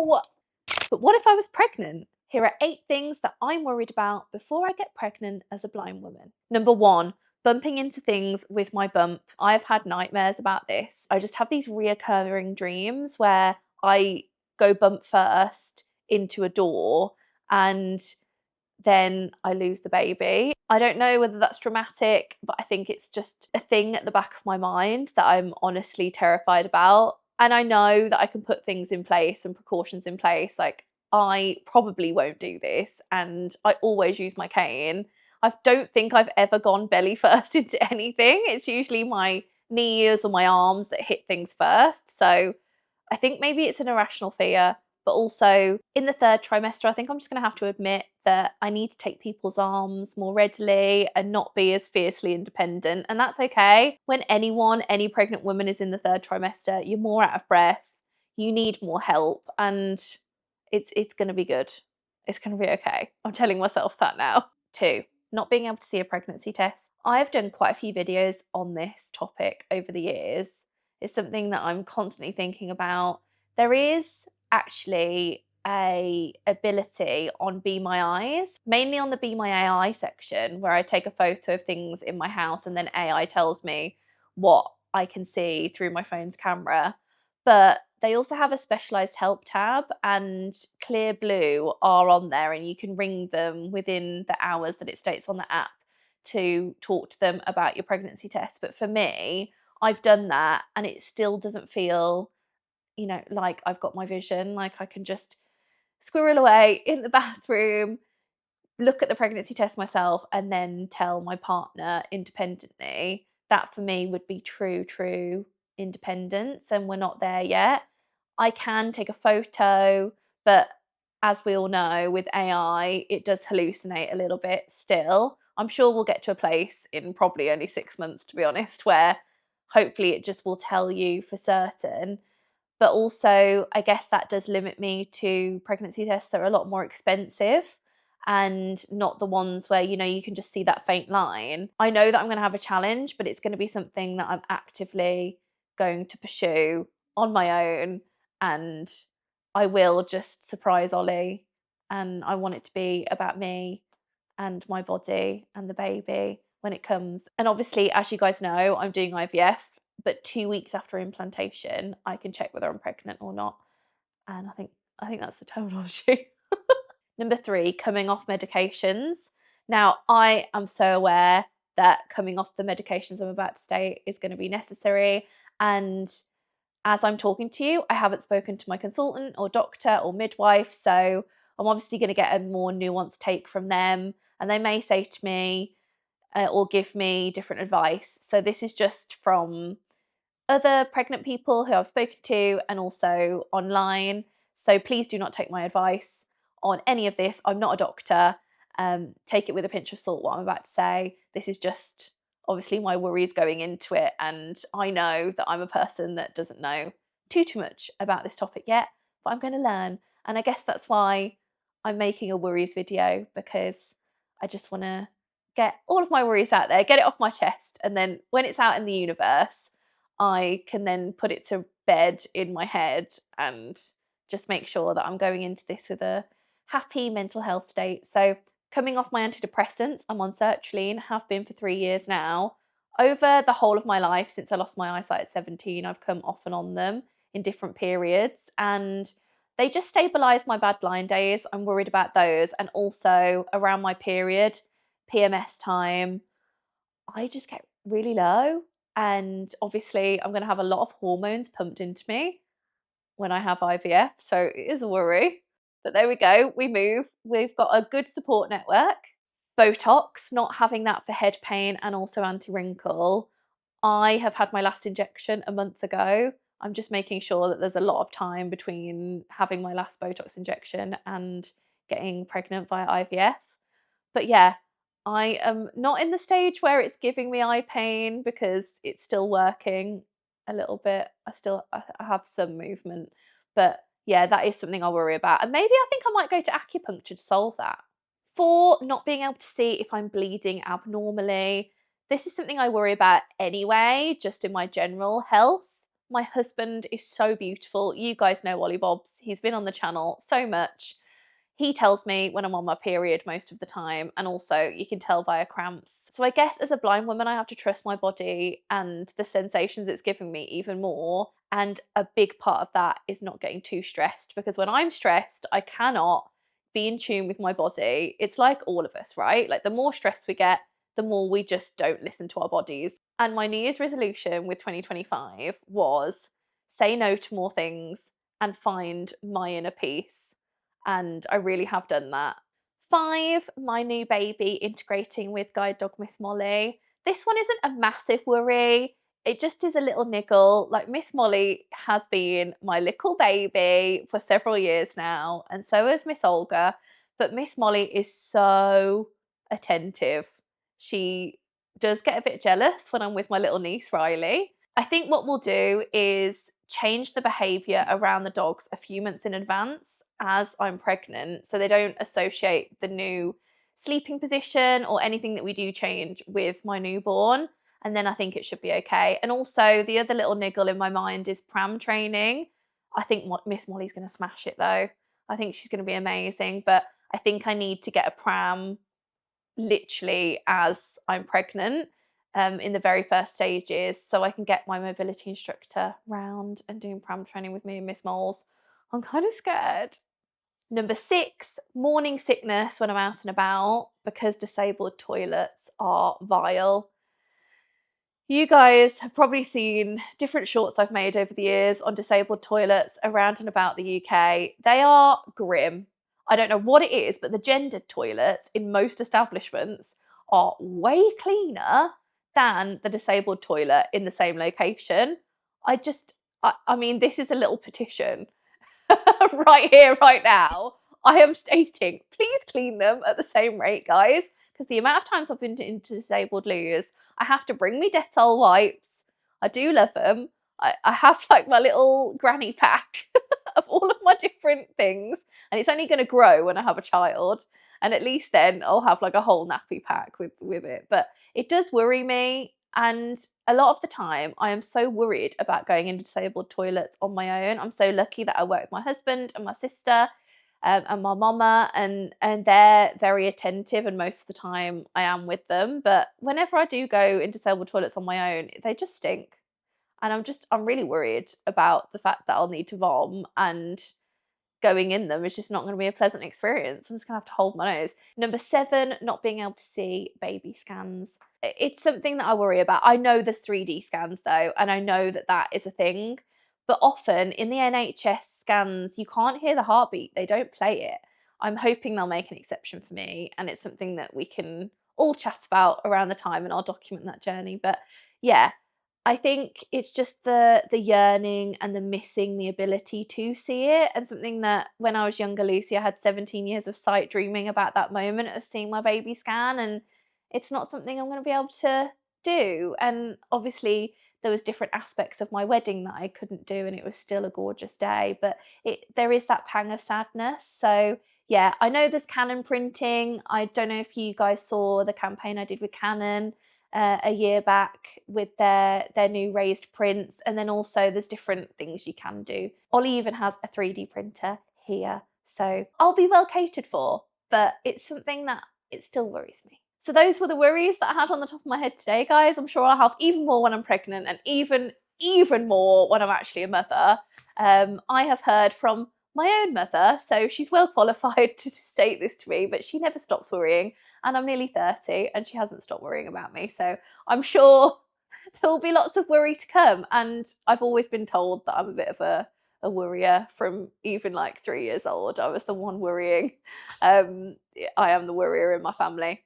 no. But what if I was pregnant? Here are 8 things that I'm worried about before I get pregnant as a blind woman. Number 1, bumping into things with my bump. I've had nightmares about this. I just have these reoccurring dreams where I go bump first into a door and then I lose the baby. I don't know whether that's dramatic, but I think it's just a thing at the back of my mind that I'm honestly terrified about. And I know that I can put things in place and precautions in place. Like, I probably won't do this, and I always use my cane. I don't think I've ever gone belly first into anything. It's usually my knees or my arms that hit things first. So I think maybe it's an irrational fear. But also in the 3rd trimester, I think I'm just going to have to admit that I need to take people's arms more readily and not be as fiercely independent. And that's okay. When any pregnant woman is in the 3rd trimester, you're more out of breath, you need more help, and it's going to be good. It's going to be okay. I'm telling myself that now. 2, not being able to see a pregnancy test. I've done quite a few videos on this topic over the years. It's something that I'm constantly thinking about. There is actually a ability on Be My Eyes, mainly on the Be My AI section, where I take a photo of things in my house and then AI tells me what I can see through my phone's camera. But they also have a specialised help tab, and Clear Blue are on there, and you can ring them within the hours that it states on the app to talk to them about your pregnancy test. But for me, I've done that and it still doesn't feel, like I've got my vision. Like, I can just squirrel away in the bathroom, look at the pregnancy test myself, and then tell my partner independently. That for me would be true independence, and we're not there yet. I can take a photo, but as we all know, with AI, it does hallucinate a little bit still. I'm sure we'll get to a place in probably only 6 months, to be honest, where hopefully it just will tell you for certain. But also, I guess that does limit me to pregnancy tests that are a lot more expensive and not the ones where, you can just see that faint line. I know that I'm going to have a challenge, but it's going to be something that I'm actively going to pursue on my own, and I will just surprise Ollie, and I want it to be about me and my body and the baby when it comes. And obviously, as you guys know, I'm doing IVF, but 2 weeks after implantation, I can check whether I'm pregnant or not. And I think that's the terminology. Number 3, coming off medications. Now, I am so aware that coming off the medications I'm about to state is going to be necessary. And as I'm talking to you, I haven't spoken to my consultant or doctor or midwife, so I'm obviously going to get a more nuanced take from them, and they may say to me or give me different advice. So this is just from other pregnant people who I've spoken to and also online. So please do not take my advice on any of this. I'm not a doctor. Take it with a pinch of salt what I'm about to say. This is just obviously my worries going into it, and I know that I'm a person that doesn't know too much about this topic yet, but I'm going to learn. And I guess that's why I'm making a worries video, because I just want to get all of my worries out there, get it off my chest, and then when it's out in the universe, I can then put it to bed in my head and just make sure that I'm going into this with a happy mental health state. So coming off my antidepressants, I'm on sertraline, have been for 3 years now. Over the whole of my life, since I lost my eyesight at 17, I've come off and on them in different periods, and they just stabilise my bad blind days. I'm worried about those. And also around my period, PMS time, I just get really low. And obviously I'm going to have a lot of hormones pumped into me when I have IVF. So it is a worry. But there we go. We move. We've got a good support network. Botox, not having that for head pain and also anti-wrinkle. I have had my last injection a month ago. I'm just making sure that there's a lot of time between having my last Botox injection and getting pregnant via IVF. But yeah, I am not in the stage where it's giving me eye pain because it's still working a little bit. I have some movement, but yeah, that is something I worry about. And maybe I think I might go to acupuncture to solve that. 4, not being able to see if I'm bleeding abnormally. This is something I worry about anyway, just in my general health. My husband is so beautiful. You guys know Ollie Bobs. He's been on the channel so much. He tells me when I'm on my period most of the time, and also you can tell via cramps. So I guess as a blind woman, I have to trust my body and the sensations it's giving me even more. And a big part of that is not getting too stressed, because when I'm stressed, I cannot be in tune with my body. It's like all of us, right? Like the more stressed we get, the more we just don't listen to our bodies. And my New Year's resolution with 2025 was say no to more things and find my inner peace. And I really have done that. 5, my new baby integrating with guide dog Miss Molly. This one isn't a massive worry. It just is a little niggle. Like, Miss Molly has been my little baby for several years now, and so has Miss Olga. But Miss Molly is so attentive. She does get a bit jealous when I'm with my little niece Riley. I think what we'll do is change the behaviour around the dogs a few months in advance as I'm pregnant, so they don't associate the new sleeping position or anything that we do change with my newborn, and then I think it should be okay. And also the other little niggle in my mind is pram training. I think Miss Molly's going to smash it though. I think she's going to be amazing, but I think I need to get a pram literally as I'm pregnant, in the very first stages, so I can get my mobility instructor round and doing pram training with me and Miss Moles. I'm kind of scared. Number 6, morning sickness when I'm out and about, because disabled toilets are vile. You guys have probably seen different shorts I've made over the years on disabled toilets around and about the UK. They are grim. I don't know what it is, but the gendered toilets in most establishments are way cleaner than the disabled toilet in the same location. I mean, this is a little petition. Right here, right now, I am stating, please clean them at the same rate, guys, because the amount of times I've been into disabled loos, I have to bring me Dettol wipes. I do love them. I have like my little granny pack of all of my different things, and it's only going to grow when I have a child, and at least then I'll have like a whole nappy pack with it. But it does worry me. And a lot of the time, I am so worried about going into disabled toilets on my own. I'm so lucky that I work with my husband and my sister, and my mama, and they're very attentive, and most of the time I am with them. But whenever I do go in disabled toilets on my own, they just stink. And I'm really worried about the fact that I'll need to vom, and going in them is just not going to be a pleasant experience. I'm just going to have to hold my nose. Number 7, not being able to see baby scans. It's something that I worry about. I know there's 3D scans though, and I know that that is a thing. But often in the NHS scans, you can't hear the heartbeat. They don't play it. I'm hoping they'll make an exception for me, and it's something that we can all chat about around the time, and I'll document that journey. But yeah, I think it's just the yearning and the missing the ability to see it, and something that when I was younger, Lucy, I had 17 years of sight dreaming about that moment of seeing my baby scan, and it's not something I'm going to be able to do. And obviously there was different aspects of my wedding that I couldn't do, and it was still a gorgeous day, but there is that pang of sadness. So yeah, I know there's Canon printing. I don't know if you guys saw the campaign I did with Canon a year back with their new raised prints, and then also there's different things you can do. Ollie even has a 3D printer here, so I'll be well catered for, but it's something that it still worries me. So those were the worries that I had on the top of my head today, guys. I'm sure I'll have even more when I'm pregnant, and even more when I'm actually a mother. I have heard from my own mother, so she's well qualified to state this to me, but she never stops worrying, and I'm nearly 30 and she hasn't stopped worrying about me, so I'm sure there will be lots of worry to come. And I've always been told that I'm a bit of a worrier from even like 3 years old. I was the one worrying. I am the worrier in my family.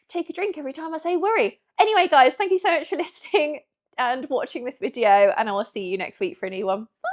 Take a drink every time I say worry. Anyway, guys, thank you so much for listening and watching this video, and I will see you next week for a new one. Bye.